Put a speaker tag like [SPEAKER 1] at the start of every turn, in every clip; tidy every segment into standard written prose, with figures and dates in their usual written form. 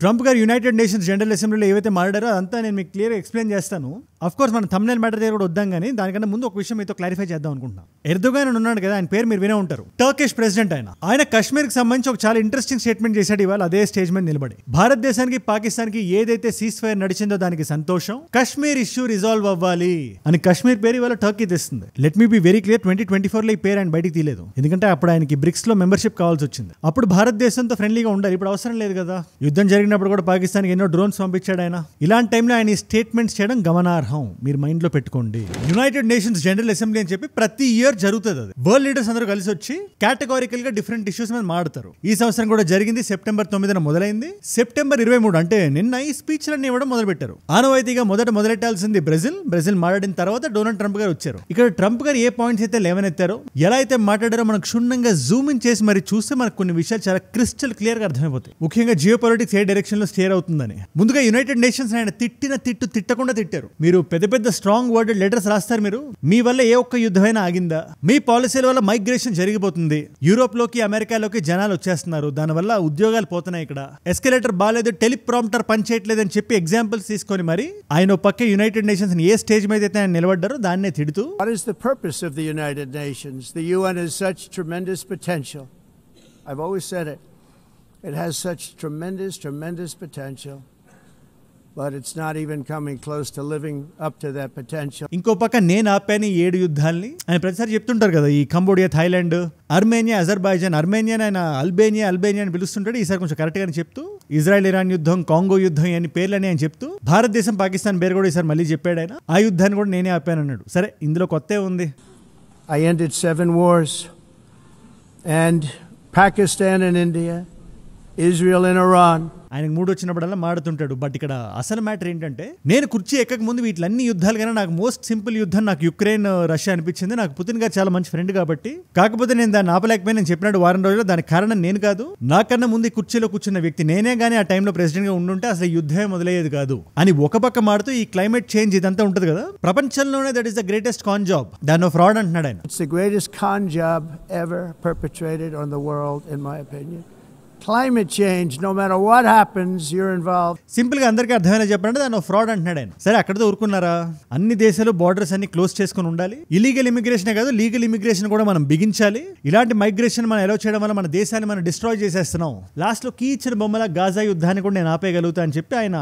[SPEAKER 1] Trump గారు United nations general అసెంబ్లీలో ఏవైతే మాట్లాడారో అదంతా నేను మీకు క్లియర్గా ఎక్స్ప్లెయిన్ చేస్తాను. అఫ్ కోర్స్ మన థంబ్నెయిల్ మ్యాటర్ దగ్గర కూడా వద్దాం, కానీ దానికన్నా ముందు ఒక విషయం మీతో క్లారిఫై చేద్దాం అనుకుంటున్నాను. ఎర్దోగాన్ ఉన్నాడు కదా, ఆయన పేరు మీరు వినే ఉంటారు. టర్కిష్ ప్రెసిడెంట్ ఆయన కశ్మీర్కి సంబంధించి ఒక చాలా ఇంట్రెస్టింగ్ స్టేట్మెంట్ చేశాడు ఇవాళ అదే స్టేజ్ మీద నిలబడి. భారతదేశానికి పాకిస్తాన్కి ఏదైతే సీజ్ ఫైర్ నడిచిందో దానికి సంతోషం, కశ్మీర్ ఇష్యూ రిజాల్వ్ అవ్వాలి అని కశ్మీర్ పేరు ఇవాళ టర్కీ తెస్తుంది. Let me be very clear, 2024లో ఈ పేరు ఆయన బయటికి తీయలేదు, ఎందుకంటే అప్పుడు ఆయనకి బ్రిక్స్ లో మెంబర్షిప్ కావాల్సి వచ్చింది. అప్పుడు భారతదేశంతో ఫ్రెండ్లీగా ఉండాలి, ఇప్పుడు అవసరం లేదు కదా. యుద్ధం జరిగినప్పుడు కూడా పాకిస్తాన్కి ఎన్నో డ్రోన్స్ పంపించాడు ఆయన. ఇలాంటి టైంలో ఆయన ఈ స్టేట్మెంట్స్ చేయడం గమనార్హం, మీరు మైండ్ లో పెట్టుకోండి. యునైటెడ్ నేషన్స్ జనరల్ అసెంబ్లీ అని చెప్పి ప్రతి ఇయర్ జరుగుతుంది. అది వరల్డ్ లీడర్స్ అందరూ కలిసి వచ్చి కేటగారికల్ గా డిఫరెంట్ ఇష్యూస్ మీద మాట్లాడతారు. ఈ సంవత్సరం కూడా జరిగింది. సెప్టెంబర్ 9న మొదలైంది. సెప్టెంబర్ 23 అంటే నిన్న ఈ స్పీచ్లన్నీ ఇవ్వడం మొదలు పెట్టారు. ఆనవాయితీగా మొదలెట్టాల్సింది బ్రెజిల్ మాట్లాడిన తర్వాత డొనాల్డ్ ట్రంప్ గారు వచ్చారు. ఇక్కడ ట్రంప్ గారు ఏ పాయింట్స్ అయితే లేవనెత్తారో, ఎలా అయితే మాట్లాడారో మనకు క్షుణ్ణంగా జూమ్ ఇన్ చేసి మరి చూస్తే మనకు కొన్ని విషయాలు చాలా క్రిస్టల్ క్లియర్ గా అర్థమైపోతాయి. ముఖ్యంగా జియో పొలిటిక్స్ ఏ డైరెక్షన్ లో స్టేర్ అవుతుందని. ముందుగా యునైటెడ్ నేషన్స్ ఆయన తిట్టకుండా తిట్టారు. మీరు పెద్ద స్ట్రాంగ్ వర్డెడ్ లెటర్స్ రాస్తారు. మీరు మీ వల్ల ఏ ఒక్క యుద్ధమైనా ఆగిందా? మీ పాలసీల వల్ల మైగ్రేషన్ జరిగిపోతుంది, యూరోప్ లోకి అమెరికాలోకి జనాలు వచ్చేస్తున్నారు, దానివల్ల ఉద్యోగాలు పోతున్నాయి, ఇక్కడ ఎస్కలేటర్ బాగాలేదు, టెలిప్రాంప్టర్ పనిచేయట్లేదు అని చెప్పి ఎగ్జాంపుల్స్ తీసుకొని మరి ఆయన పక్క యునైటెడ్ నేషన్స్ ఏ స్టేజ్ మీద అయితే ఆయన నిలబడ్డారో దాన్నే తిడుతూ,
[SPEAKER 2] What is the purpose of the United Nations? The UN has such tremendous potential. I've always said it. It has such tremendous potential. But it's not even coming close to living up to that potential.
[SPEAKER 1] ఇంకో పక్క నేను ఆపాను 7 యుద్ధాలని ఆయన ప్రతిసారి చెప్తుంటారు కదా. ఈ Cambodia, Thailand, Armenia, Azerbaijan, Armenia ఆయన Albania అని పిలుస్తుంటాడు. ఈసారి కొంచెం కరెక్ట్ గానే చెప్తూ ఇజ్రాయెల్ ఇరాన్ యుద్ధం, కాంగో యుద్ధం అని పేర్లని ఆయన చెప్తూ భారతదేశం పాకిస్తాన్ పేరు కూడా ఈసారి మళ్ళీ చెప్పాడు ఆయన. ఆ యుద్ధాన్ని కూడా నేనే ఆపాను అన్నాడు. సరే, ఇందులో కొత్త ఉంది.
[SPEAKER 2] I ended 7 wars, and Pakistan and India, Israel and Iran.
[SPEAKER 1] ఆయనకు మూడు వచ్చినప్పుడల్లా మాడుతుంటాడు. బట్ ఇక్కడ అసలు మ్యాటర్ ఏంటంటే, నేను కుర్చీ ఎక్కక ముందు వీటిలన్నీ యుద్ధాలు కానీ నాకు మోస్ట్ సింపుల్ యుద్ధం నాకు యుక్రెయిన్ రష్యా అనిపించింది. నాకు పుతిన్ గారు చాలా మంచి ఫ్రెండ్ కాబట్టి, కాకపోతే నేను దాన్ని ఆపలేకపోయి నేను చెప్పినాడు వారం రోజుల్లో. దానికి కారణం నేను కాదు, నాకన్నా ముందు కుర్చీలో కూర్చున్న వ్యక్తి నేనే. కానీ ఆ టైంలో ప్రెసిడెంట్ గా ఉండుంటే అసలు యుద్ధమే మొదలయ్యేది కాదు అని ఒక పక్క మాడుతూ ఈ క్లైమేట్ చేంజ్ ఇదంతా ఉంటుంది కదా, ప్రపంచంలోనే that is the greatest con job, దాన్ని ఫ్రాడ్ అంటున్నాడు ఆయన.
[SPEAKER 2] It's the greatest con job ever perpetrated on the world, in my opinion. Climate change, no matter what happens, you're involved.
[SPEAKER 1] Simple గా అందరికీ అర్థమైనా చెప్పండి, దాన్ని ఫ్రాడ్ అంటున్నాడు ఆయన. సరే, అక్కడతో ఊరుకున్నారా? అన్ని దేశాలు బార్డర్స్ అన్ని క్లోజ్ చేసుకుని ఉండాలి. ఇలీగల్ ఇమిగ్రేషన్ కాదు, లీగల్ ఇమిగ్రేషన్ కూడా మనం బిగించాలి. ఇలాంటి మైగ్రేషన్ మనం అలౌ చేయడం వల్ల మన దేశాన్ని మనం డిస్ట్రాయ్ చేసేస్తున్నాం. లాస్ట్ లో కీచిన బొమ్మల గాజా యుద్ధాన్ని కూడా నేను ఆపేయగలుగుతా అని చెప్పి ఆయన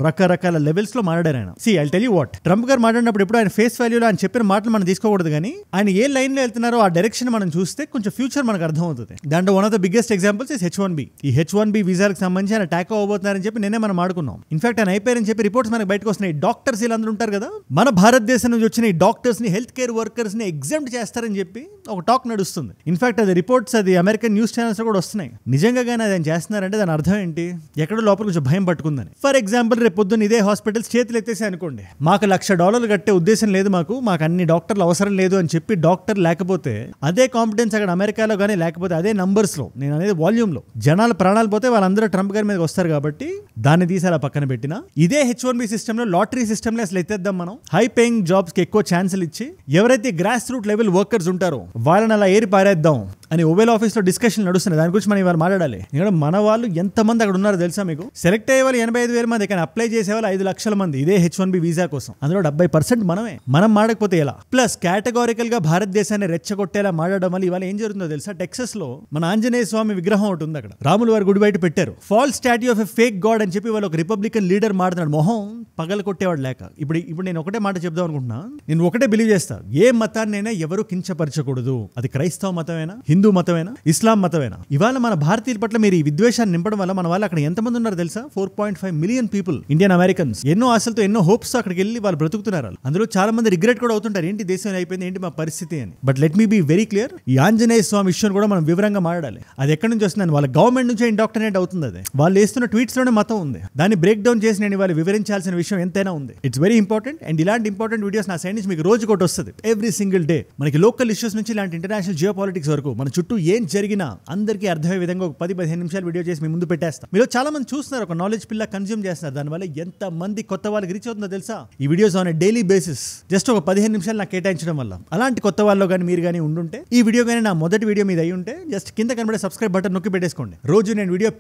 [SPEAKER 1] రకరకాల లెవెల్స్ లో మాట్లాడారు ఆయన. See I tell you what, Trump గారు మాట్లాడినప్పుడు ఎప్పుడు ఆయన ఫేస్ వాల్యూలో ఆయన చెప్పిన మాటలు మనం తీసుకోకూడదు, కానీ ఆయన ఏ లైన్ లో వెళ్తున్నారో ఆ డైరెక్షన్ మనం చూస్తే కొంచెం ఫ్యూచర్ మనకు అర్థం అవుతుంది. దాంట్లో one of the biggest examples is H1B. ఈ H1B వీసాలకు సంబంధించి ఆయన ట్యాక్ అవ్వబోతున్నారని చెప్పి నేనే మనం ఆడుకున్నాం. ఇన్ఫాక్ట్ ఆయన అయిపోయారని చెప్పి రిపోర్ట్స్ మనకు బయటకు వస్తున్నాయి. డాక్టర్స్ వీళ్ళందరూ ఉంటారు కదా, మన భారతదేశం నుంచి వచ్చిన ఈ డాక్టర్స్ ని, హెల్త్ కేర్ వర్కర్స్ ని ఎగ్జామ్ట్ చేస్తారని చెప్పి ఒక టాక్ నడుస్తుంది. ఇన్ఫాక్ట్ అది రిపోర్ట్స్ అది అమెరికన్ న్యూస్ ఛానల్స్ లో కూడా వస్తున్నాయి. నిజంగా కానీ అది ఆయన చేస్తున్నారంటే దాని అర్థం ఏంటి? ఎక్కడో లోపల కొంచెం భయం పట్టుకుందని. ఫర్ ఎగ్జాంపుల్, రేపు పొద్దున్న ఇదే హాస్పిటల్స్ చేతులు ఎత్తేసి అనుకోండి, మాకు $1,00,000 కట్టే ఉద్దేశం లేదు, మాకు అన్ని డాక్టర్లు అవసరం లేదు అని చెప్పి డాక్టర్ లేకపోతే అదే కాంపిటెన్స్ అక్కడ అమెరికాలో కానీ, లేకపోతే అదే నంబర్స్ లో, నేను అనేది వాల్యూమ్ లో జనాల ప్రాణాలు పోతే వాళ్ళందరూ ట్రంప్ గారి మీద వస్తారు కాబట్టి దాన్ని తీసి అలా పక్కన పెట్టినా, ఇదే H1B సిస్టమ్ లో, లాటరీ సిస్టమ్ లో అసలు ఎత్తేద్దాం మనం. హై పేయింగ్ జాబ్స్ కి ఎక్కువ ఛాన్సులు ఇచ్చి ఎవరైతే గ్రాస్ రూట్ లెవెల్ వర్కర్స్ ఉంటారో వాళ్ళని అలా ఏరి పారేద్దాం అని ఓవెల్ ఆఫీస్ లో డిస్కషన్ నడుస్తున్నాయి. దాని గురించి మనం ఇవాళ మాట్లాడాలి. ఇక్కడ మన వాళ్ళు ఎంతమంది అక్కడ ఉన్నారో తెలుసా మీకు? సెలెక్ట్ అయ్యే వాళ్ళు 85,000 మంది, కానీ అప్లై చేసే వాళ్ళు 5 లక్షల మంది ఇదే H1B వీసా కోసం. అందులో 70% మనమే. మనం మాడకపోతే ఎలా? ప్లస్ కేటగారికల్ గా భారతదేశాన్ని రెచ్చగొట్టేలా మాడడం వల్ల ఇవాళ ఏం జరుగుతుందో తెలుసా? టెక్సస్ లో మన ఆంజనేయ స్వామి విగ్రహం ఒకటి ఉంది, అక్కడ రాముల వారి గుడి బయట పెట్టారు. False statue of a fake god అని చెప్పి వాళ్ళు ఒక రిపబ్లికన్ లీడర్ మాట్లాడు, మొహం పగల కొట్టేవాడు లేక. ఇప్పుడు నేను ఒకటే మాట చెప్దాం అనుకుంటున్నా. నేను ఒకటే బిలీవ్ చేస్తా, ఏ మతాన్నైనా ఎవరు కించపరచకూడదు. అది క్రైస్తవ మతమైనా, హిందూ మతమైనా, ఇస్లాం మతమైనా. ఇవాళ మన భారతీయుల పట్ల మీరు ఈ విద్వేషాన్ని నింపడం వల్ల మన వాళ్ళు అక్కడ ఎంతమంది ఉన్నారు తెలుసా? 4.5 మిలియన్ పీపుల్, ఇండియన్ అమెరికన్స్. ఎన్నో ఆశలతో, ఎన్నో హోప్స్ అక్కడికి వెళ్ళి వాళ్ళు బ్రతుకుతున్నారు. అందులో చాలా మంది రిగ్రెట్ కూడా అవుతుంటారు, ఏంటి దేశం అయిపోయింది, ఏంటి మా పరిస్థితి అని. But let me be very clear, ఈ ఆంజనేయ స్వామి విషయం కూడా మనం వివరంగా మాట్లాడాలి. అది ఎక్కడి నుంచి వస్తుంది? వాళ్ళ గవర్నమెంట్ నుంచి ఇండాక్ట్రినేట్ అవుతుంది. అది వాళ్ళు వేస్తున్న ట్వీట్స్ లోనే మతం ఉంది. దాన్ని బ్రేక్ డౌన్ చేసి నేను వాళ్ళు వివరించాల్సిన విషయం ఎంతైనా ఉంది. It's very important. అండ్ ఇలాంటి ఇంపార్టెంట్ వీడియోస్ నా సైడ్ నుంచి మీకు రోజు ఒకటి వస్తుంది. ఎవ్రీ సింగిల్ డే మనకి లోకల్ ఇష్యూస్ నుంచి ఇలాంటి ఇంటర్నేషనల్ జియో పాలిటిక్స్ వరకు మన మన చుట్టూ ఏం జరిగినా అందరికీ అర్థమయ్యే విధంగా ఒక 10-15 నిమిషాలు వీడియో చేసి మీ ముందు పెట్టేస్తాం. మీరు చాలా మంది చూస్తున్నారు, ఒక నాలెడ్జ్ పిల్ల కన్జ్యూమ్ చేస్తున్నారు. దానివల్ల ఎంత మంది కొత్త వాళ్ళకి రీచ్ అవుతుందో తెలుసా? ఈ videos on daily basis just ఒక 15 నిమిషాలు నాకు కేటాయించడం వల్ల. అలాంటి కొత్త వాళ్ళు కానీ మీరు కానీ ఉండుంటే, ఈ వీడియో కానీ నా మొదటి వీడియో మీద అయి ఉంటే జస్ట్ కింద కనబడే సబ్స్క్రైబ్ బటన్ నొక్కి పెట్టేసుకోండి. రోజు నేను వీడియో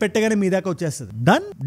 [SPEAKER 1] పెట్టగానే మీ దాకా వచ్చేస్తుంది.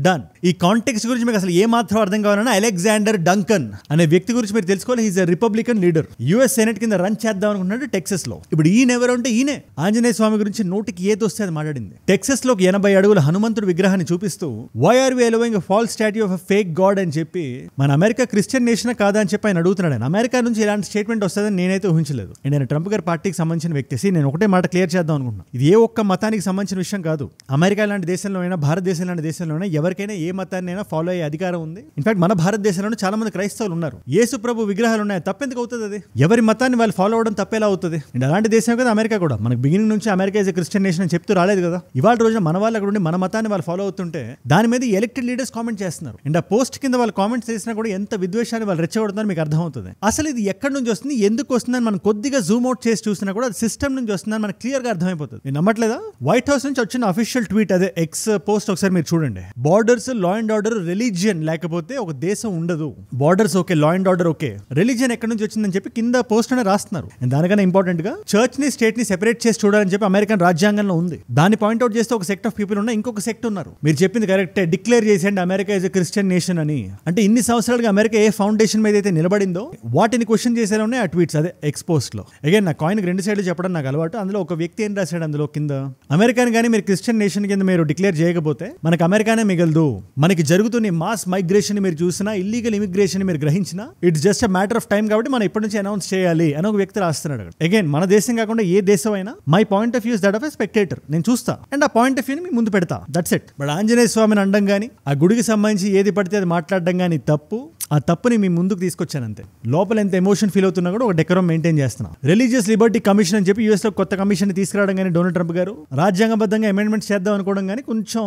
[SPEAKER 1] డన్. ఈ కాంటెక్స్ట్ గురించి మీకు అసలు ఏ మాత్రం అర్థం కావాలన్నా అలెగ్జాండర్ డంకన్ అనే వ్యక్తి గురించి మీరు తెలుసుకోవాలి. He's a Republican leader. US senate కింద రన్ చేద్దాం అనుకుంటున్నాడు టెక్సస్ లో. ఇప్పుడు ఈయన ఎవరు అంటే ఈయనే ఆంజనేయ స్వామి గురించి నోటికి ఏది వస్తే అది మాట్లాడింది. టెక్సస్ లో 80 అడుగుల హనుమంతుడు విగ్రహాన్ని చూపిస్తూ why are we allowing a false statue of a fake god అని చెప్పి, మన అమెరికా క్రిస్టియన్ నేషన్ కాదా అని చెప్పి ఆయన అడుగుతున్నాడు. ఆయన అమెరికా నుంచి ఇలాంటి స్టేట్మెంట్ వస్తుందని నేనైతే ఊహించలేదు. అండ్ ఆయన ట్రంప్ గారి పార్టీకి సంబంధించిన వ్యక్తి. నేను ఒకటే మాట క్లియర్ చేద్దాం అనుకుంటున్నాను. ఇది ఏ ఒక్క మతానికి సంబంధించిన విషయం కాదు. అమెరికా లాంటి దేశంలో అయినా, భారతదేశం లాంటి దేశంలో అయినా ఎవరికైనా ఏ మతాన్ని అయినా ఫాలో అయ్యే అధికారం ఉంది. ఇన్ఫాక్ట్ మన భారతదేశంలో చాలా మంది క్రైస్తవులు ఉన్నారు. యేసు ప్రభు విగ్రహాలు ఉన్నాయి. తప్పెందుకు అవుతుంది? అది ఎవరి మతాన్ని వాళ్ళు ఫాలో అవడం తప్పేలా అవుతుంది? అండ్ అలాంటి దేశం కదా అమెరికా కూడా. మనకు బిగినింగ్ నుంచి అమెరికా ఇస్ క్రిస్టియన్ నేషన్ అని చెప్తూ రాలేదు కదా. ఇవాళ రోజున మన వాళ్ళు అక్కడ ఉండి మన మతాన్ని వాళ్ళు ఫాలో అవుతుంటే దాని మీద ఎలక్టెడ్ లీడర్స్ కామెంట్ చేస్తున్నారు. అండ్ ఆ పోస్ట్ కింద వాళ్ళు కామెంట్స్ చేసినా కూడా ఎంత విద్వేషాన్ని వాళ్ళు రెచ్చగొడుతున్నారో మీకు అర్థమవుతుంది. అసలు ఇది ఎక్కడి నుంచి వస్తుంది, ఎందుకు వస్తుందని మనం కొద్దిగా జూమ్ అవుట్ చేసి చూసినా కూడా అది సిస్టమ్ నుంచి వస్తుందని మనకు క్లియర్ గా అర్థమైపోతుంది. నేను నమ్మట్లేదా? వైట్ హౌస్ నుంచి వచ్చిన అఫీషియల్ ట్వీట్, అదే ఎక్స్ పోస్ట్ ఒకసారి మీరు చూడండి. Borders, law and order, religion లేకపోతే ఒక దేశం ఉండదు. Borders okay, law and order okay, religion ఎక్కడి నుంచి వచ్చిందని చెప్పి కింద పోస్ట్ అనే రాస్తున్నారు. దానికన్నా ఇంపార్టెంట్ గా చర్చ్ ని, స్టేట్ ని సెపరేట్ చేసి చూడాలని చెప్పి అమెరికన్ రాజ్యాంగంలో ఉంది. దాన్ని పాయింట్అవుట్ చేస్తే ఒక సెక్ట్ ఆఫ్ పీపుల్ ఉన్నా, ఇంకొక సెక్ట్ ఉన్నారు. మీరు చెప్పింది కరెక్టే, డిక్లేర్ చేసేయండి America is a Christian nation అని. అంటే ఇన్ని సంవత్సరాలుగా అమెరికా ఏ ఫౌండేషన్ మీద అయితే నిలబడిందో వాటిని క్వశ్చన్ చేసేలా ఉన్నాయి ఆ ట్వీట్స్, అదే ఎక్స్ పోస్ట్ లో. అగైన్ నా కాయిన్ 2 సైడ్లు చెప్పడం నాకు అలవాటు. అందులో ఒక వ్యక్తి ఏం రాశాడు అందులో కింద, అమెరికాని కానీ మీరు క్రిస్టియన్ నేషన్ కింద మీరు డిక్లేర్ చేయకపోతే మనకు అమెరికానే మిగలదు. మనకి జరుగుతున్న మాస్ మైగ్రేషన్ మీరు చూసినా, ఇల్లీగల్ ఇమిగ్రేషన్ మీరు గ్రహించినా, it's just a matter of time కాబట్టి మనం ఇప్పటి నుంచి అనౌన్స్ చేయాలి అని ఒక వ్యక్తి రాస్తున్నాడు. అగైన్ మన దేశం కాకుండా ఏ దేశం అయినా my point of view is that of a spectator. నేను చూస్తా అండ్ ఆ పాయింట్ ఆఫ్ వ్యూ మీ ముందు పెడతా, దట్స్ ఇట్. బట్ ఆంజనేయ స్వామిని అనడం కానీ, ఆ గుడికి సంబంధించి ఏది పడితే అది మాట్లాడడం కానీ తప్పు. ఆ తప్పుని మీ ముందుకు తీసుకొచ్చాను అంతే. లోపల ఎంత ఎమోషన్ ఫీల్ అవుతున్నా కూడా ఒక డెకరం మెయింటైన్ చేస్తున్నా. రిలీజియస్ లిబర్టీ కమిషన్ అని చెప్పి యూఎస్ లో కొత్త కమిషన్ తీసుకురావడం కానీ డొనాల్డ్ ట్రంప్ గారు రాజ్యాంగబద్ధంగా అమెండ్మెంట్స్ చేద్దాం అనుకోవడం కానీ కొంచెం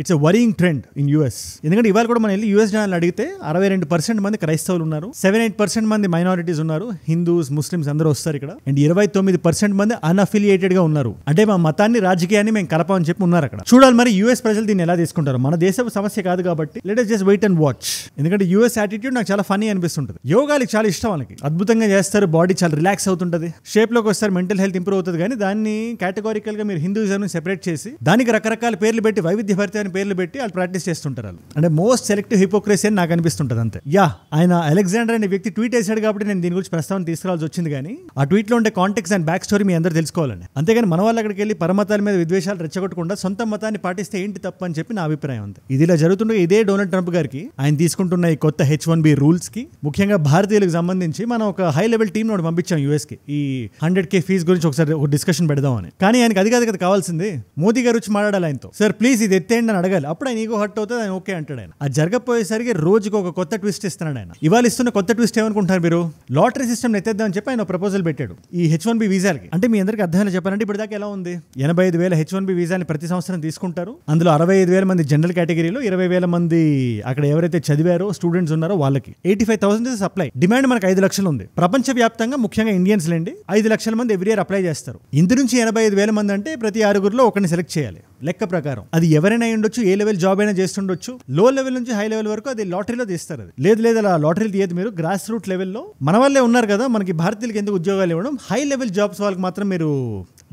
[SPEAKER 1] it's a worrying trend in US. ఎందుకంటే ఇవాళ కూడా మనం వెళ్ళి యూఎస్ జనాలను అడిగితే 62% మంది క్రైస్తవులు ఉన్నారు, 7-8% మంది మైనారిటీస్ ఉన్నారు, హిందూస్, ముస్లిమ్స్ అందరూ వస్తారు ఇక్కడ. అండ్ 29% మంది అన్అఫిలియేటెడ్ గా ఉన్నారు. అంటే మా మతాన్ని, రాజకీయాన్ని మేము కలపమని చెప్పి ఉన్నారు అక్కడ. చూడాలి మరి యూఎస్ ప్రజలు దీన్ని ఎలా తీసుకుంటారు. మన దేశ సమస్య కాదు కాబట్టి let us just wait and watch. ఎందుకంటే యూఎస్ యాటిట్యూడ్ నాకు చాలా ఫనీ అనిపిస్తుంటది. యోగాలకి చాలా ఇష్టం, వాళ్ళకి అద్భుతంగా చేస్తారు, బాడీ చాలా రిలాక్స్ అవుతుంటది, షేప్ లోకి వస్తారు, మెంటల్ హెల్త్ ఇంప్రూవ్ అవుతుంది. కానీ దాన్ని కేటగారికల్ గా మీరు హిందూయిజం సెపరేట్ చేసి దానికి రకరకాల పేర్లు పెట్టి, వైవిధ్యభరితమైన పేర్లు పెట్టి వాళ్ళు ప్రాక్టీస్ చేస్తుంటారు. వాళ్ళు అంటే మోస్ట్ సెలెక్టివ్ హిపోక్రసీ అని నాకు అనిపిస్తుంటది అంతే. ఆయన అలెగ్జాండర్ అనే వ్యక్తి ట్వీట్ చేశాడు కాబట్టి నేను దీని గురించి ప్రస్తావన తీసుకురావాల్సి వచ్చింది. కానీ ఆ ట్వీట్ లో ఉండే కాంటెక్స్ట్ అండ్ బ్యాక్ స్టోరీ మీ అందరూ తెలుసుకోవాలని. అంతేగాని మన వాళ్ళు అక్కడికి వెళ్ళి పరమతాల మీద విద్వేషాలు రెచ్చగొట్టకుండా సొంత మతాన్ని పాటిస్తే ఏంటి తప్పు అని చెప్పి నా అభిప్రాయం అంతే. ఇదిలా జరుగుతుండగా ఇదే డొనాల్డ్ ట్రంప్ గారికి ఆయన తీసుకుంటున్న ఈ కొత్త H1B రూల్స్ కి, ముఖ్యంగా భారతీయులకు సంబంధించి మనం ఒక హై లెవెల్ టీమ్ నోటి పంపించాం యూఎస్ కి, ఈ 100K ఫీజు గురించి ఒకసారి ఒక డిస్కషన్ పెడదామని. కానీ ఆయనకి అది కాదు కదా కావాల్సింది. మోదీ గారు వచ్చి మాట్లాడాలి ఆయనతో, సార్ ప్లీజ్ ఇది ఎత్తేయండి అని అడగాలి. అప్పుడు ఆయన ఈగో హర్ట్ అవుతుంది, ఆయన ఓకే అంటాడు. ఆయన అది జరగపోయేసరికి రోజుకి ఒక కొత్త ట్విస్ట్ ఇస్తున్నాడు ఆయన. ఇవాళ ఇస్తున్న కొత్త ట్విస్ట్ ఏమనుకుంటున్నారు మీరు? లాటరీ సిస్టమ్ ఎత్తేద్దాం అని చెప్పి ఆయన ప్రపోజల్ పెట్టాడు ఈ H1B వీసాలకి. అంటే మీ అందరికి అర్థమైనా చెప్పాలంటే ఇప్పుడు దాకా ఎలా ఉంది, 85,000 H1B వీసాని ప్రతి సంవత్సరం తీసుకుంటారు. అందులో 65,000 మంది జనరల్ కేటగిరీలో, 20,000 మంది అక్కడ ఎవరైతే చదివారో స్టూడెంట్స్ ఉన్నారో వాళ్ళకి. 85,000 సప్లై. డిమాండ్ మనకు 5 లక్షలు ఉంది. ప్రపంచ వ్యాప్తంగా ముఖ్యంగా ఇండియన్స్ లేండి 5 లక్షల మంది ఎవ్రీ ఇయర్ అప్లై చేస్తారు. ఇందు నుంచి 85,000 మంది అంటే ప్రతి 6గురిలో ఒకరిని సెలెక్ట్ చేయాలి లెక్క ప్రకారం. అది ఎవరైనా ఉండొచ్చు, ఏ లెవెల్ జాబ్ అయినా చేస్తుండొచ్చు. లో లెవెల్ నుంచి హై లెవెల్ వరకు అది లాటరీలో తీస్తారు. అది లేదు అలా లాటరీలు తీయదు మీరు. గ్రాస్ రూట్ లెవెల్లో మన వాళ్ళే ఉన్నారు కదా, మనకి భారతీయులకి ఎందుకు ఉద్యోగాలు ఇవ్వడం, హై లెవెల్ జాబ్స్ వాళ్ళకి మాత్రం మీరు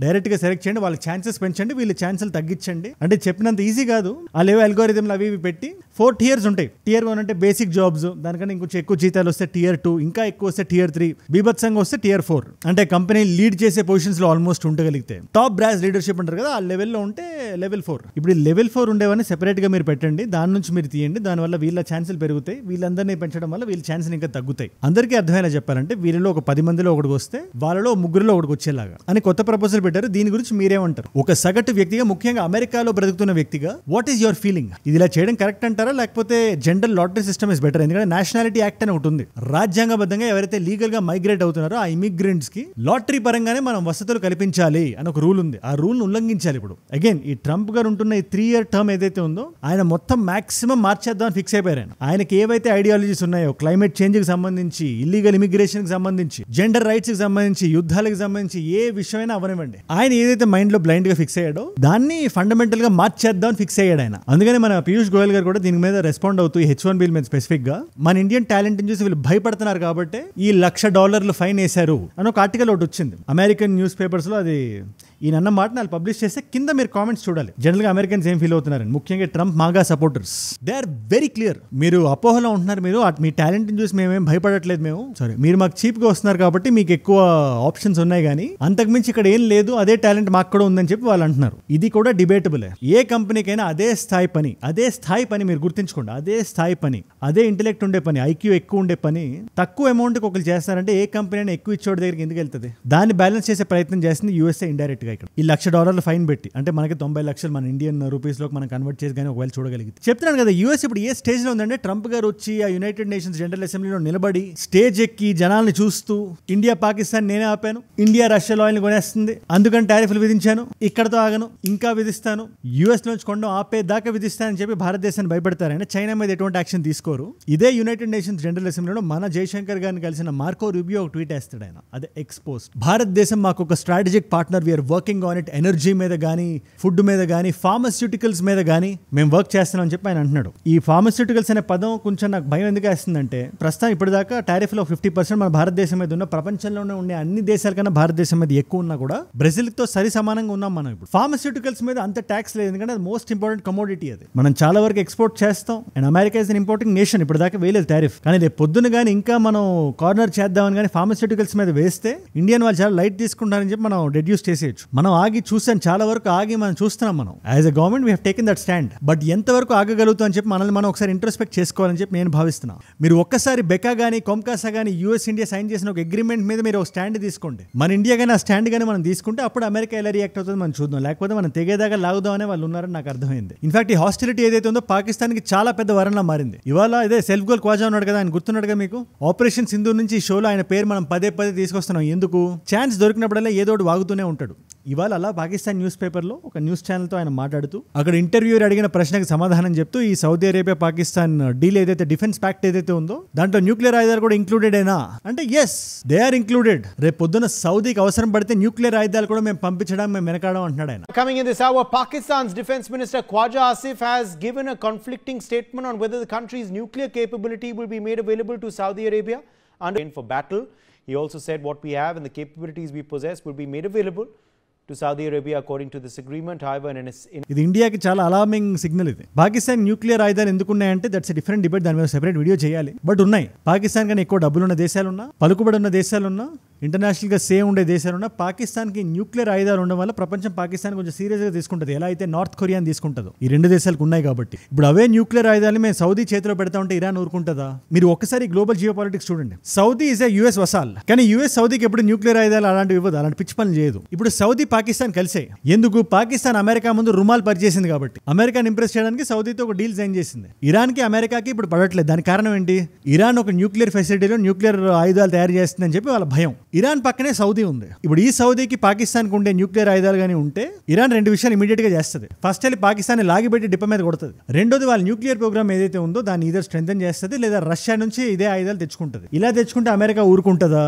[SPEAKER 1] డైరెక్ట్ గా సెలెక్ట్ చేయండి, వాళ్ళకి ఛాన్సెస్ పెంచండి, వీళ్ళ ఛాన్సెస్ తగ్గించండి. అంటే చెప్పినంత ఈజీ కాదు. ఆ లెవెల్ అల్గోరిథంలు అవి పెట్టి 4 tiers ఉంటాయి. Tier 1 అంటే బేసిక్ జాబ్స్, దానికన్నా ఇంకొంచెం ఎక్కువ జీతాలు వస్తే Tier 2, ఇంకా ఎక్కువ వస్తే Tier 3, బీభత్సంగా వస్తే Tier 4. అంటే కంపెనీ లీడ్ చేసే పొజిషన్స్ లో ఆల్మోస్ట్ ఉండగలిగితే టాప్ బ్రాస్ లీడర్షిప్ అంటారు కదా, ఆ లెవెల్లో ఉంటే లెవెల్ 4. ఇప్పుడు లెవెల్ 4 ఉండేవన్నీ సెపరేట్ గా మీరు పెట్టండి, దాని నుంచి మీరు తీయండి. దానివల్ల వీళ్ళ ఛాన్సులు పెరుగుతాయి, వీళ్ళందరినీ పెంచడం వల్ల వీళ్ళ ఛాన్సులు ఇంకా తగ్గుతాయి. అందరికీ అర్థమయ్యేలా చెప్పాలంటే వీళ్ళలో ఒక 10 మందిలో ఒకటికి వస్తే వాళ్ళలో 3లో ఒకటికి వచ్చేలాగా అని కొత్త ప్రపోజల్ పెట్టారు. దీని గురించి మీరేమంటారు? ఒక సగటు వ్యక్తిగా, ముఖ్యంగా అమెరికాలో బ్రతుకుతున్న వ్యక్తిగా వాట్ ఈస్ యువర్ ఫీలింగ్? ఇది ఇలా చేయడం కరెక్ట్ అంటారా, బెటరా లేకపోతే general lottery system is better? ఎందుకంటే నేషనాలిటీ యాక్ట్ అని ఒకటి ఉంది. రాజ్యాంగబద్ధంగా ఎవరైతే లీగల్ గా మైగ్రేట్ అవుతున్నారో ఆ ఇమిగ్రెంట్స్ కి లాటరీ పరంగానే మనం వసతులు కల్పించాలి అని ఒక రూల్ ఉంది. ఆ రూల్ ఉల్లంఘించాలి. ఇప్పుడు అగైన్ ఈ ట్రంప్ గారు ఉంటున్న ఈ 3 year టర్మ్ ఏదైతే ఉందో ఆయన మొత్తం మాక్సిమం మార్చేద్దామని ఫిక్స్ అయిపోయారు. ఆయనకి ఏవైతే ఐడియాలజీస్ ఉన్నాయో క్లైమేట్ చేంజ్ కి సంబంధించి, ఇల్లీగల్ ఇమిగ్రేషన్ కి సంబంధించి, జెండర్ రైట్స్ కి సంబంధించి, యుద్ధాలకు సంబంధించి ఏ విషయమైనా అవనివ్వండి, ఆయన ఏదైతే మైండ్ లో బ్లైండ్ గా ఫిక్స్ అయ్యాడో దాన్ని ఫండమెంటల్ గా మార్చేద్దామని ఫిక్స్ అయ్యాడు ఆయన. అందుకని మన పీయూష్ గోయల్ గారు కూడా దీని మీద రెస్పాండ్ అవుతూ H1 బిల్ మీద స్పెసిఫిక్ గా మన ఇండియన్ టాలెంట్ చూసి వీళ్ళు భయపడుతున్నారు కాబట్టి ఈ $1,00,000 ఫైన్ వేశారు అని ఒక ఆర్టికల్ ఒకటి వచ్చింది అమెరికన్ న్యూస్ పేపర్స్ లో. అది ఈయన అన్న మాట వాళ్ళు పబ్లిష్ చేస్తే కింద మీరు కామెంట్స్ చూడాలి. జనరల్ గా అమెరికన్స్ ఏం ఫీల్ అవుతున్నారని, ముఖ్యంగా Trump MAGA supporters, they are very clear. మీరు అపోహలో ఉంటున్నారు, మీరు మీ టాలెంట్ చూసి మేమేం భయపడట్లేదు, మీరు మాకు చీప్ గా వస్తున్నారు కాబట్టి మీకు ఎక్కువ ఆప్షన్స్ ఉన్నాయి, కానీ అంతకుమించి ఇక్కడ ఏం లేదు, అదే టాలెంట్ మాకు కూడా ఉందని చెప్పి వాళ్ళు అంటున్నారు. ఇది కూడా డిబేటబుల్. ఏ కంపెనీకైనా అదే స్థాయి పని మీరు గుర్తించుకోండి, అదే స్థాయి పని, అదే ఇంటెలెక్ట్ ఉండే పని, ఐక్యూ ఎక్కువ ఉండే పని తక్కువ అమౌంట్ కి ఒకరు చేస్తారంటే ఏ కంపెనీ అయినా ఎక్కువ ఇచ్చేవాడి దగ్గరికి ఎందుకు వెళ్తుంది? దాన్ని బ్యాలెన్స్ చేసే ప్రయత్నం చేస్తుంది యూఎస్ఏ ఇండైరెక్ట్ గా. ఇక్కడ ఈ $1,00,000 ఫైన్ పెట్టి, అంటే మనకి 90 లక్షలు మన ఇండియన్ రూపీస్ లో మనం కన్వర్ట్ చేసి కానీ ఒకవేళ చూడగలిగితే, చెప్తున్నాను కదా యూఎస్ ఇప్పుడు ఏ స్టేజ్ లో ఉందంటే ట్రంప్ గారు వచ్చి ఆ యునైటెడ్ నేషన్స్ జనరల్ అసెంబ్లీలో నిలబడి స్టేజ్ ఎక్కి జనాల్ని చూస్తూ ఇండియా పాకిస్తాన్ నేనే ఆపాను, ఇండియా రష్యా ఆయిల్ కొనేస్తుంది, అందుకని టారిఫ్లు విధించాను, ఇక్కడతో ఆగను, ఇంకా విధిస్తాను, యూఎస్ నుంచి కొండ ఆపేదాకా విధిస్తానని చెప్పి భారతదేశాన్ని భయపెడతారని చైనా మీద ఎటువంటి యాక్షన్ తీసుకోరు. ఇదే యునైటెడ్ నేషన్స్ జనరల్ అసెంబ్లీలో మన జయశంకర్ గారిని కలిసిన మార్కో రూబియో ఒక ట్వీట్ వేస్తాడు ఆయన, అదే ఎక్స్పోజ్. భారతదేశం మాకు ఒక strategic partner, we're working on it, energy మీద కానీ, ఫుడ్ మీద కానీ, ఫార్మస్యూటికల్స్ మీద కానీ మేము వర్క్ చేస్తున్నాం అని చెప్పి ఆయన అంటున్నాడు. ఈ ఫార్మస్యూటికల్స్ అనే పదం కొంచెం నాకు భయం ఎందుకు వేస్తుందంటే, ప్రస్తుతం ఇప్పటిదాకా టారిఫ్ లో 50% మన భారతదేశం మీద ఉన్న, ప్రపంచంలోనే ఉండే అన్ని దేశాల కన్నా భారతదేశం మీద ఎక్కువ ఉన్నా కూడా బ్రెజిల్ తో సరి సమానంగా ఉన్నాం మనం. ఇప్పుడు ఫార్మస్యూటికల్స్ మీద అంత ట్యాక్స్ లేదు, ఎందుకంటే అది మోస్ట్ ఇంపార్టెంట్ కమోడిటీ, అది మనం చాలా వరకు ఎక్స్పోర్ట్ చేస్తాం. And America is an importing nation, ఇప్పటిదాకా వేయలేదు టారిఫ్, కానీ రేపు పొద్దున కానీ ఇంకా మనం కార్నర్ చేద్దామని కానీ ఫార్మస్యూటికల్స్ మీద వేస్తే ఇండియన్ వాళ్ళు చాలా లైట్ తీసుకుంటారని చెప్పి మనం డెడ్యూస్ చేసేయచ్చు. మనం ఆగి చూసాం, చాలా వరకు ఆగి మనం చూస్తున్నాం. మనం as a government we have taken that stand, but ఎంతవరకు ఆగగలుగుతాం అని చెప్పి మనల్ని మనం ఒకసారి ఇంట్రోస్పెక్ట్ చేసుకోవాలని చెప్పి నేను భావిస్తున్నాను. మీరు ఒక్కసారి బెకా కానీ కొమ్కాసా కానీ యూఎస్ ఇండియా సైన్ చేసిన ఒక అగ్రిమెంట్ మీద మీరు ఒక స్టాండ్ తీసుకోండి. మన ఇండియా కానీ ఆ స్టాండ్ కానీ మనం తీసుకుంటే అప్పుడు అమెరికా ఎలా రియాక్ట్ అవుతుంది మనం చూద్దాం. లేకపోతే మనం తెగేదాకా లాగుదాం అనే వాళ్ళు ఉన్నారని నాకు అర్థమైంది. ఇన్ఫాక్ట్ ఈ హాస్టిలిటీ ఏదైతే ఉందో పాకిస్తాన్కి చాలా పెద్ద వరంలా మారింది. ఇవాళ ఇదే సెల్ఫ్ గోల్ క్వాజా ఉన్నాడు కదా, ఆయన గుర్తున్నాడుగా మీకు, ఆపరేషన్ సింధూర్ నుంచి ఈ షోలో ఆయన పేరు మనం పదే తీసుకొస్తున్నాం. ఎందుకు? ఛాన్స్ దొరికినప్పుడల్లా ఏదో ఒకటి వాగుతూనే ఉంటాడు. ఇవాళ అలా పాకిస్తాన్ న్యూస్ పేపర్లో ఒక న్యూస్ ఛానల్తో ఆయన మాట్లాడుతూ అక్కడ ఇంటర్వ్యూర్ అడిగిన ప్రశ్నకు సమాధానం చెప్తూ ఈ సౌదీ అరేబియా పాకిస్తాన్ డీల్ ఏదైతే డిఫెన్స్ ప్యాక్ట్ ఏదైతే ఉందో దాంట్లో న్యూక్లియర్ ఆయుధాలు కూడా ఇంక్లూడెడ్ అయినా అంటే ఎస్ దే ఆర్ ఇంక్లూడెడ్. రేపు పొద్దున సౌదీకి అవసరం పడితే న్యూక్లియర్ ఆయుధాలు కూడా మేము పంపించడం మేము వెనకాడం అంటున్నాడు ఆయన.
[SPEAKER 3] Coming in this hour, Pakistan's Defence Minister Khwaja Asif has given a conflicting statement on whether the country's nuclear capability will be made available to Saudi Arabia for battle. He also said what we have and the capabilities we possess will be made available to Saudi Arabia according to this agreement. However,
[SPEAKER 1] ఇది ఇండియాకి చాలా alarming signal. ఇది Pakistan nuclear ఆయుధాలు ఎందుకున్నాయంటే that's a different debate, దాని మీద separate video చేయాలి. But ఉన్నాయి. పాకిస్తాన్ కన్నా ఎక్కువ డబ్బులు ఉన్న దేశాలున్నా, పలుకుబడి ఉన్న దేశాలున్నా, ఇంటర్నేషనల్ గా సేమ్ ఉండే దేశాలున్నా, పాకిస్తాన్కి న్యూక్లియర్ ఆయుధాలు ఉండడం వల్ల ప్రపంచం పాకిస్తాన్ కొంచెం సీరియస్ గా తీసుకుంటుంది. ఎలా అయితే నార్త్ కొరియాని తీసుకుంటుందో ఈ రెండు దేశాలకు ఉన్నాయి కాబట్టి. ఇప్పుడు అవే న్యూక్లియర్ ఆయుధాలు మేము సౌదీ చేతిలో పెడతా ఉంటే ఇరాన్ ఊరుకుంటుందా? మీరు ఒక్కసారి గ్లోబల్ జియో పాలిటిక్స్ చూడండి. సౌదీ ఇస్ ఏ యుఎస్ వసాల్, కానీ యుఎస్ సౌదీకి ఎప్పుడు న్యూక్లియర్ ఆయుధాలు అలాంటివి ఇవ్వదు, అలాంటి పిచ్చి పనులు చేయదు. ఇప్పుడు సౌదీ పాకిస్తాన్ కలిసాయి. ఎందుకు? పాకిస్తాన్ అమెరికా ముందు రుమాల్ పరిచేసింది కాబట్టి, అమెరికాని ఇంప్రెస్ చేయడానికి సౌదీతో ఒక డీల్ సైన్ చేసింది. ఇరాన్ కి అమెరికాకి ఇప్పుడు పడట్లేదు. దానికి కారణం ఏంటి? ఇరాన్ ఒక న్యూక్లియర్ ఫెసిలిటీలో న్యూక్లియర్ ఆయుధాలు తయారు చేస్తుందని చెప్పి వాళ్ళ భయం. ఇరాన్ పక్కనే సౌదీ ఉంది. ఇప్పుడు ఈ సౌదీకి పాకిస్తాన్ కు ఉండే న్యూక్లియర్ ఆయుధాలు కానీ ఉంటే ఇరాన్ రెండు విషయాలు ఇమీడియట్ గా చేస్తుంది. ఫస్ట్ వెళ్ళి పాకిస్తాన్ లాగిపెట్టి డిప్ప మీద కొడుతుంది. రెండోది వాళ్ళ న్యూక్లియర్ ప్రోగ్రామ్ ఏదైతే ఉందో దాన్ని ఇదర్ స్ట్రెంథన్ చేస్తుంది, లేదా రష్యా నుంచి ఇదే ఆయుధాలు తెచ్చుకుంటుంది. ఇలా తెచ్చుకుంటే అమెరికా ఊరుకుంటుందా?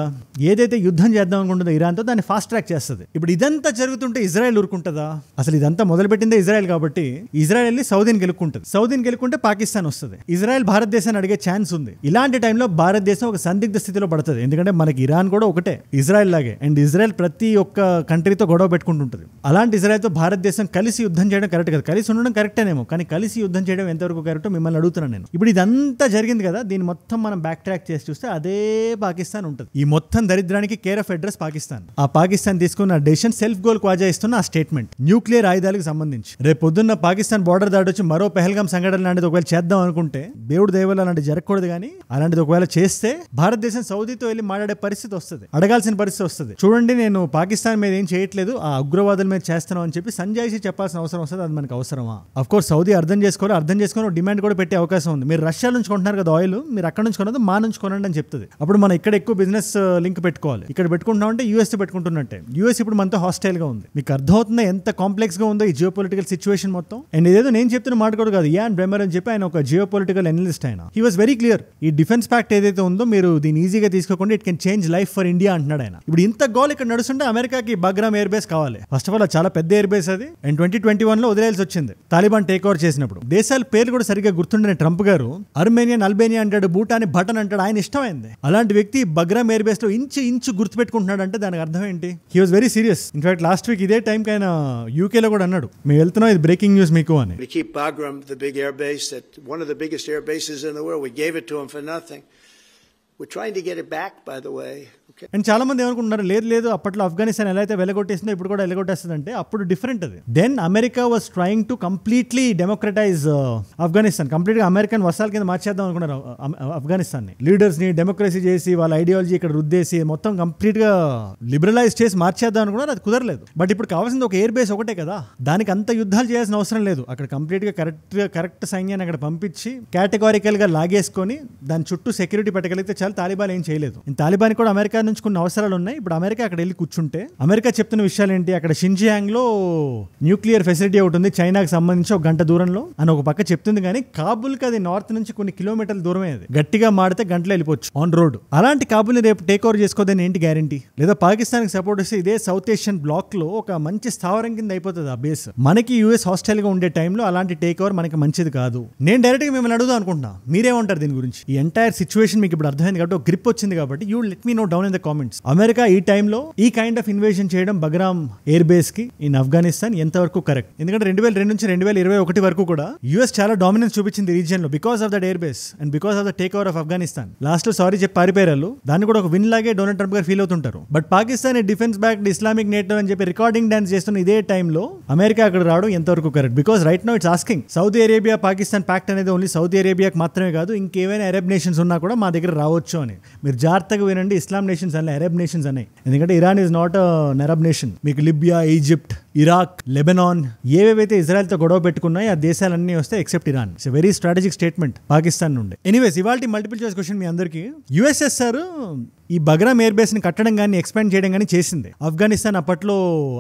[SPEAKER 1] ఏదైతే యుద్ధం చేద్దాం అనుకుంటుందో ఇరాన్తో దాన్ని ఫాస్ట్ ట్రాక్ చేస్తుంది. ఇప్పుడు ఇదంతా జరుగుతుంటే ఇజ్రాయెల్ ఊరుకుంటుందా? అసలు ఇదంతా మొదలుపెట్టిందే ఇజ్రాయెల్ కాబట్టి ఇజ్రాయెల్ వెళ్ళి సౌదీని గెలుక్కుంటుంది. సౌదీని గెలుక్కుంటే పాకిస్తాన్ వస్తుంది. ఇజ్రాయెల్ భారతదేశాన్ని అడిగే ఛాన్స్ ఉంది. ఇలాంటి టైంలో భారతదేశం ఒక సందిగ్ధ స్థితిలో పడుతుంది. ఎందుకంటే మనకి ఇరాన్ కూడా ఒకటే, ఇజ్రాయెల్ లాగే. అండ్ ఇజ్రాయెల్ ప్రతి ఒక్క కంట్రీతో గొడవ పెట్టుకుంటుంటుంది. అలాంటి ఇజ్రాయెల్తో భారతదేశం కలిసి యుద్ధం చేయడం కరెక్ట్ కదా. కలిసి ఉండడం కరెక్టేనేమో, కానీ కలిసి యుద్ధం చేయడం ఎంతవరకు కరెక్టో మిమ్మల్ని అడుగుతున్నాను నేను. ఇప్పుడు ఇదంతా జరిగింది కదా, దీన్ని మొత్తం మనం బ్యాక్ ట్రాక్ చేసి చూస్తే అదే పాకిస్తాన్ ఉంటుంది. ఈ మొత్తం దరిద్రానికి కేర్ ఆఫ్ అడ్రస్ పాకిస్తాన్. ఆ పాకిస్తాన్ తీసుకున్న డెసిషన్ సెల్ఫ్ గోల్ క్వాజా ఇస్తున్న ఆ స్టేట్మెంట్ న్యూక్లియర్ ఆయుధాలకు సంబంధించి. రేపు పొద్దున్న పాకిస్తాన్ బార్డర్ దాటొచ్చి మరో పెహల్గాం సంఘటన లాంటిది ఒకవేళ చేద్దాం అనుకుంటే దేవుడు దయవల్ల అలాంటిది జరగకూడదు, కానీ అలాంటిది ఒకవేళ చేస్తే భారతదేశం సౌదీతో వెళ్ళి మాట్లాడే పరిస్థితి వస్తుంది, అడగాల్సిన పరిస్థితి వస్తుంది. చూడండి, నేను పాకిస్తాన్ మీద ఏం చేయట్లేదు, ఆ ఉగ్రవాదుల మీద చేస్తున్నాం అని చెప్పి సంజాయిషి చెప్పాల్సిన అవసరం వస్తుంది. అది మనకు అవసరమా? అఫ్ కోర్స్ సౌదీ అర్థం చేసుకొని డిమాండ్ కూడా పెట్టే అవకాశం ఉంది. మీరు రష్యా నుంచి కొంటున్నారు కదా ఆయిల్, మీరు అక్కడ నుంచి కొనదు, మా నుంచి కొనండి అని చెప్తుంది. అప్పుడు మనం ఇక్కడ ఎక్కువ బిజినెస్ లింక్ పెట్టుకోవాలి. ఇక్కడ పెట్టుకుంటున్నాం అంటే యూఎస్ పెట్టుకుంటున్నట్టే. యూఎస్ ఇప్పుడు మనతో హాస్టైల్ గా ఉంది. మీకు అర్థమవుతుందా ఎంత కాంప్లెక్స్ గా ఉందో ఈ జియో పొలిటికల్ సిచ్యువేషన్ మొత్తం? అండ్ ఇదేదో నేను చెప్తున్న మాట కూడా కాదు, యాన్ బ్రెమర్ అని చెప్పి ఆయన ఒక జియో పొలిటికల్ అనలిస్ట్. ఆయన హీ వాస్ వెరీ క్లియర్. ఈ డిఫెన్స్ ప్యాక్ట్ ఏదైతే ఉందో మీరు దీన్ని ఈజీగా తీసుకోకుండా it can change life for India అంటున్నాడు ఆయన. ఇప్పుడు ఇంత గోల్ ఇక్కడ నడుస్తుంటే అమెరికాకి బగ్రామ్ ఎయిర్ బేస్ కావాలి. ఫస్ట్ ఆఫ్ ఆల్ చాలా పెద్ద ఎయిర్ బేస్ అది. అండ్ 2021 లో వదిలేయాల్సి వచ్చింది తాలిబాన్ టేక్ ఓవర్ చేసినప్పుడు. దేశాల పేర్లు కూడా సరిగ్గా గుర్తుండని ట్రంప్ గారు అర్మేనియన్, అల్బేనియా అంటాడు, భూటాన్, భటన్ అంటాడు. ఆయన ఇష్టమైంది. అలాంటి వ్యక్తి బగ్రామ్ ఎయిర్ బేస్ లో ఇంచు గుర్తుపెట్టుకుంటున్నాడు అంటే దానికి అర్థం ఏంటి? He was very serious. In fact last week ఇదే టైంకి ఆయన యూకేలో కూడా అన్నాడు, మేము వెళ్తున్నాం, ఇది బ్రేకింగ్ న్యూస్ మీకు అని.
[SPEAKER 2] We keep Bagram, the big air base, one of the biggest air bases in the world. We gave it to him for nothing. We're trying to get it back, by the way. Okay.
[SPEAKER 1] And చాలా మంది ఏమనుకుంటున్నారు, లేదు అప్పట్లో ఆఫ్ఘనిస్తాన్ ఎలా అయితే వెలగొట్టేసిందో ఇప్పుడు కూడా వెలగొట్టేస్తుంది అంటే అప్పుడు డిఫరెంట్ అది. Then America was trying to completely democratize Afghanistan. Complete గా అమెరికన్ వసాల కింద మార్చేద్దాం అనుకున్నారు ఆఫ్ఘనిస్తాన్ ని. లీడర్స్ ని డెమోక్రసీ చేసి వాళ్ళ ఐడియాలజీ ఇక్కడ రుద్దేసి మొత్తం కంప్లీట్ గా లిబరలైజ్ చేసి మార్చేద్దాం అనుకున్నారు. అది కుదరలేదు. బట్ ఇప్పుడు కావాల్సింది ఒక ఎయిర్ బేస్ ఒకటే కదా, దానికి అంత యుద్ధాలు చేయాల్సిన అవసరం లేదు. అక్కడ కంప్లీట్ గా కరెక్ట్ సైన్యాన్ని అక్కడ పంపించి కేటగారికల్ గా లాగేసుకొని దాని చుట్టూ సెక్యూరిటీ పెట్టగలిగితే చాలా. తాలిబాన్ ఏం చేయలేదు. తాలిబాన్ కూడా అమెరికా నుంచి కొన్ని అవసరాలు ఉన్నాయి. ఇప్పుడు అమెరికా అక్కడ వెళ్ళి కూర్చుంటే అమెరికా చెప్తున్న విషయాలు ఏంటి? అక్కడ షింజియాంగ్ లో న్యూక్లియర్ ఫెసిలిటీ ఒకటి ఉంది చైనాకి సంబంధించి, ఒక గంట దూరంలో అని ఒక పక్క చెప్తుంది. కానీ కాబుల్ కి అది నార్త్ నుంచి కొన్ని కిలోమీటర్ల దూరమే. అది గట్టిగా మాడితే గంటలో వెళ్ళిపోవచ్చు ఆన్ రోడ్. అలాంటి కాబుల్ ని రేపు టేక్ ఓవర్ చేసుకోదని ఏంటి గ్యారంటీ? లేదా పాకిస్తాన్ కి సపోర్ట్ ఇస్తే ఇదే సౌత్ ఏషియన్ బ్లాక్ లో ఒక మంచి స్థావరం కింద అయిపోతుంది ఆ బేస్. మనకి యూఎస్ హాస్టైల్ గా ఉండే టైంలో అలాంటి టేక్ ఓవర్ మనకి మంచిది కాదు. నేను డైరెక్ట్ గా మిమ్మల్ని అడుగుదాం అనుకుంటున్నా, మీరేమంటారు దీని గురించి? ఈ ఎంటైర్ సిచ్యువేషన్ మీకు ఇప్పుడు అర్థమైంది కాబట్టి, ఒక గ్రిప్ వచ్చింది కాబట్టి, you let me know down in the comments. America ఈ టైంలో ఈ కైండ్ ఆఫ్ ఇన్వేషన్ చేయడం బగ్రామ్ ఎయిర్ బేస్ కి ఇన్ ఆఫ్ఘనిస్తాన్ ఎంతవరకు కరెక్ట్? ఎందుకంటే 2002 నుంచి 2021 వరకు కూడా యూఎస్ చాలా డామినెన్స్ చూపించింది రీజియన్ లో because of that air base and because of the take over of Afghanistan. Last లో సారీ చెప్పి పారిపోయారు. దాన్ని కూడా ఒక విన్ లాగే డొనాల్డ్ ట్రంప్ గారు ఫీల్ అవుతుంటారు. But Pakistan defence backed Islamic NATO అని చెప్పి రికార్డింగ్ డాన్స్ చేస్తున్న ఇదే టైంలో అమెరికా అక్కడ రావడం ఎంతవరకు correct? Because right now it's asking Saudi Arabia Pakistan pact అనేది ఓన్లీ సౌదీ అరేబియాకి మాత్రమే కాదు, ఇంకేమైనా అరబ్ నేషన్స్ ఉన్నా కూడా మా దగ్గర రావచ్చు అని. మీరు జాగ్రత్తగా వినండి, ఇస్లాం నేషన్స్ అనే అరబ్ నేషన్స్ అనే. ఎందుకంటే Iran is not an Arab nation. మీకు లిబియా, ఈజిప్ట్, ఇరాక్, లెబనాన్ ఏవేవైతే ఇజ్రాయెల్ తో గొడవ పెట్టుకున్నాయో ఆ దేశాలన్నీ వస్తాయి except Iran. It's very strategic statement Pakistan నుండి. ఎనీవేస్, ఇవాల్టి మల్టిపుల్ చాయిస్ క్వశ్చన్ మీ అందరికీ. యుఎస్ఎస్ఆర్ ఈ బగ్రామ్ ఎయిర్ బేస్ ని కట్టడం కానీ ఎక్స్పాండ్ చేయడం కానీ చేసింది ఆఫ్ఘనిస్తాన్ అప్పట్లో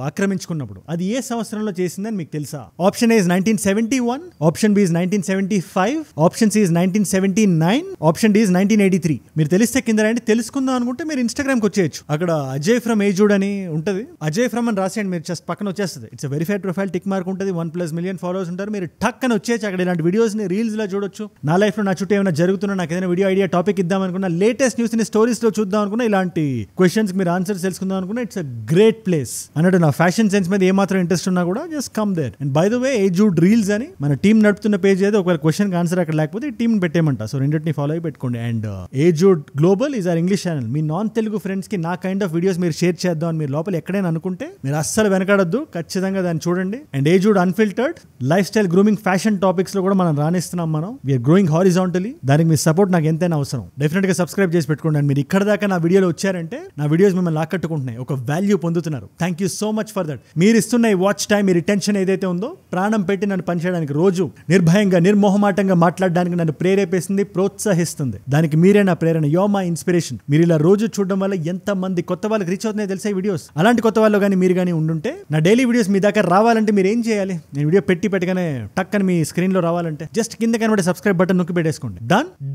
[SPEAKER 1] ఆక్రమించుకున్నప్పుడు. అది ఏ సంవత్సరంలో చేసిందని మీకు తెలుసా? Option A 1971, option B 1975, option C 1979, option D 1983. మీరు తెలిస్తే కింద రండి. తెలుసుకుందాం అనుకుంటే మీరు ఇన్స్టాగ్రామ్ కి వచ్చేయచ్చు. అక్కడ అజయ్ ఫ్రమ్ ఏజూడ్ అని ఉంటుంది. అజయ్ ఫ్రమ్ అని రాసేయండి, మీరు జస్ట్ పక్కన వచ్చేస్తుంది. It's verified profile, tick mark ఉంటుంది, 1+ మిలియన్ ఫాలోవర్స్ ఉంటారు. మీరు టక్ అని వచ్చేయచ్చు. అక్కడ ఇలాంటి వీడియోస్ ని రీల్స్ లో చూడొచ్చు. నా లైఫ్ లో నా చుట్టూ ఏమైనా జరుగుతున్నా, నాకు ఏదైనా వీడియో ఐడియా టాపిక్ ఇద్దాం అనుకున్నా, లేటెస్ట్ న్యూస్ ని స్టోరీస్ లో చూద్దాం అనుకున్నా, ఇలాంటి క్వశ్చన్స్ మీరు ఆన్సర్స్ తెలుసుకుందాం అనుకున్నా, ఇట్స్ అ గ్రేట్ ప్లేస్ అన్నట్టు. నా ఫ్యాషన్ సెన్స్ మీద ఏమాత్రం ఇంట్రెస్ట్ ఉన్నా కూడా just come there. And by the way, ఏజూడ్ రీల్స్ అని మన టీం నడుపుతున్న పేజ్ ఏదో ఒకవేళ క్వశ్చన్ కి ఆన్సర్ అక్కడ లేకపోతే ఈ టీం పెట్టేయమంట. సో రెండింటిని ఫాలో అయి పెట్టుకోండి. అండ్ ఏజూడ్ global is our English channel. మీ నాన్ తెలుగు ఫ్రెండ్స్ కి నా కైండ్ ఆఫ్ వీడియోస్ మీరు షేర్ చేద్దాం అని మీరు లోపల ఎక్కడైనా అనుకుంటే మీరు అస్సలు వెనకాడొద్దు, ఖచ్చితంగా దాన్ని చూడండి. అండ్ ఏజూడ్ unfiltered lifestyle, grooming, fashion topics లో కూడా మనం రాణిస్తున్నాం. మనం వీఆర్ గ్రోయింగ్ హారిజాంటలీ. దానికి మీ సపోర్ట్ నాకు ఎంతైనా అవసరం. డెఫినెట్ గా సబ్స్క్రైబ్ చేసి పెట్టుకోండి. అండ్ మీరు ఇక్కడ దాకా నా వీడియోలో వచ్చారంటే నా వీడియోస్ మిమ్మల్ని ఆకట్టుకుంటున్నాయి, ఒక వాల్యూ పొందుతున్నారు. Thank you so much for that. మీరు ఇస్తున్న ఈ వాచ్ టైం, మీ రిటెన్షన్ ఏదైతే ఉందో, ప్రాణం పెట్టి నన్ను పనిచేయడానికి, రోజు నిర్భయంగా నిర్మోహమాటంగా మాట్లాడడానికి నన్ను ప్రేరేపిస్తుంది, ప్రోత్సహిస్తుంది. దానికి మీరే నా ప్రేరణ. Yo my inspiration. మీరు ఇలా రోజు చూడడం వల్ల ఎంత మంది కొత్త వాళ్ళకి రీచ్ అవుతున్నాయో తెలుసా ఈ వీడియోస్. అలాంటి కొత్త వాళ్ళు కానీ మీరు కానీ ఉండుంటే, నా డైలీ వీడియోస్ మీ దాకా రావాలంటే మీరు ఏం చేయాలి? నేను వీడియో పెట్టగానే టక్ అని మీ స్క్రీన్ లో రావాలంటే జస్ట్ కింద కనబడే సబ్స్క్రైబ్ బటన్ నొక్కి పెట్టేసుకోండి.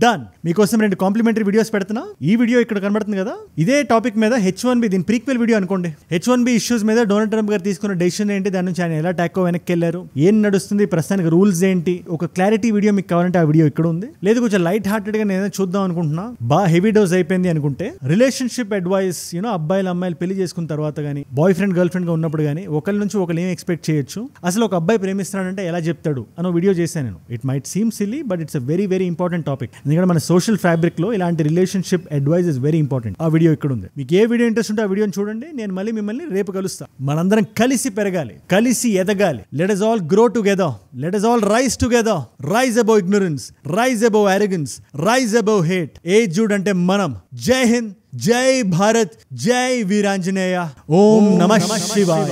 [SPEAKER 1] డన్. మీకోసం 2 కాంప్లిమెంటరీ వీడియోస్ పెడుతున్నా. ఈ వీడియో ఇక్కడ కనబడుతుంది కదా, ఇదే టాపిక్ మీద H1B, దీని ప్రీక్వెల్ వీడియో అనుకోండి. H1B ఇష్యూస్ మీద డొనాల్డ్ ట్రంప్ గారు తీసుకున్న డెసిషన్ ఏంటి, దాని నుంచి ఆయన ఎలా టాకో వెనక్కి వెళ్ళారు, ఏం నడుస్తుంది ప్రస్తుతానికి, రూల్స్ ఏంటి, ఒక క్లారిటీ వీడియో మీకు కావాలంటే ఆ వీడియో ఇక్కడ ఉంది. లేదు కొంచెం లైట్ హార్టెడ్ గా నేను చూద్దాం అనుకుంటున్నా, బాగా హెవీ డోస్ అయిపోయింది అనుకుంటే, రిలేషన్షిప్ అడ్వైస్, అబ్బాయిలు అమ్మాయిలు పెళ్లి చేసుకున్న తర్వాత కానీ, బాయ్ ఫ్రెండ్ గర్ల్ ఫ్రెండ్ గా ఉన్నప్పుడు కానీ, ఒకరి నుంచి ఒకరు ఏం ఎక్స్పెక్ట్ చేయొచ్చు, అసలు ఒక అబ్బాయి ప్రేమిస్తున్నాడంటే ఎలా చెప్తాడు అనే వీడియో చేశాను నేను. It might seem silly but it's a very very important topic. ఎందుకంటే మన సోషల్ ఫ్యాబ్రిక్ లో ఇలాంటి relationship advice is very important. ఆ వీడియో ఇక్కడ ఉంది. మీకు ఏ వీడియో ఇంట్రెస్ట్ ఉంటే ఆ వీడియోని చూడండి. నేను మళ్ళీ మిమ్మల్ని రేపు కలుస్తా. మనందరం కలిసి పెరగాలి, కలిసి ఎదగాలి. Let us all grow together. Let us all rise together. Rise above ignorance, rise above arrogance, rise above hate. ఏజుడ్ అంటే మనం. జై హింద్, జై భారత్, జై వీరాంజనేయ. ఓం నమః శివాయ.